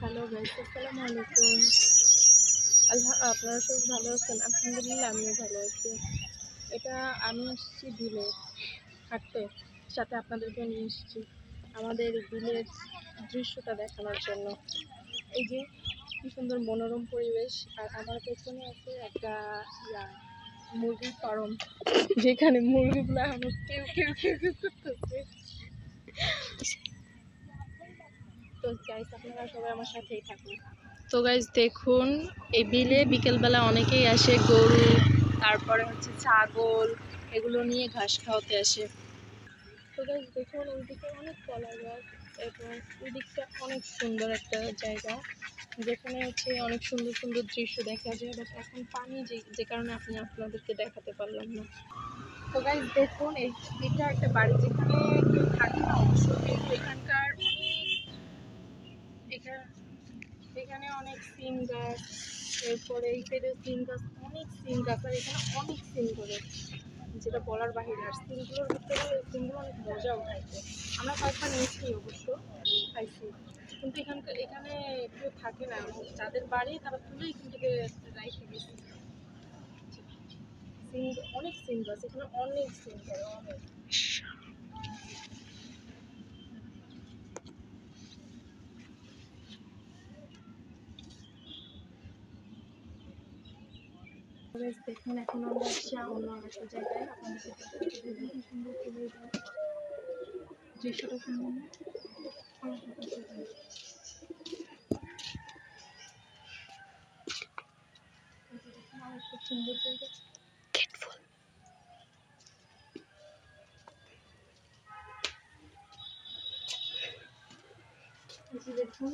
Hello guys, আসসালামু আলাইকুম। আপনারা সবাই ভালো আছেন? আলহামদুলিল্লাহ আমিও ভালো আছি। এটা আমি এসেছি বিলে হাঁটতে, সাথে আপনাদেরকে নিয়ে এসেছি আমাদের বিলের দৃশ্যটা দেখানোর জন্য। এই যে কি সুন্দর মনোরম পরিবেশ, আর আমার পেছনে আছে একটা মুরগির ফার্ম, যেখানে মুরগিগুলো এখনো কেউ কেউ কেউ কেউ করতেছে। তো গাইস, আপনারা সবাই আমার সাথেই থাকুন। তো গাইস দেখুন, এই বিলে বিকেলবেলা অনেকেই আসে গরু, তারপরে হচ্ছে ছাগল, এগুলো নিয়ে ঘাস খাওয়াতে আসে। তো গাইস দেখুন, ওইদিকে অনেক কলা গাছ এবং ওই দিকটা অনেক সুন্দর একটা জায়গা, যেখানে হচ্ছে অনেক সুন্দর সুন্দর দৃশ্য দেখা যায়। বাট এখন পানি যে কারণে আপনাদেরকে দেখাতে পারলাম না। তো গাইস দেখুন, এটা একটা বাড়ি, যেখানে কেউ থাকে না অবশ্য, কিন্তু এখানে অনেক সিম গাছ, এরপরে এই সাইডে সিম গাছ, অনেক সিম গাছ, আর এখানে অনেক সিম ধরে, যেটা বলার বাহিরে। আর সিমগুলোর ভিতরে সিমগুলো অনেক মজাও খাইতে, আমরা কয়েকবার নিয়েছি অবশ্য, খাইছি। কিন্তু এখানে কেউ থাকে না, যাদের বাড়ি তারা তুলে এখান থেকে রাইখে গেছে। অনেক সিম গাছ, এখানে অনেক সিম ধরে, অনেক। দেখুন, এখন আমরা আসছি অন্য একটা জায়গায়, আপনাদের কি সুন্দর করে দৃশ্যটা সুন্দর না? খুব সুন্দর জায়গা, দেখুন।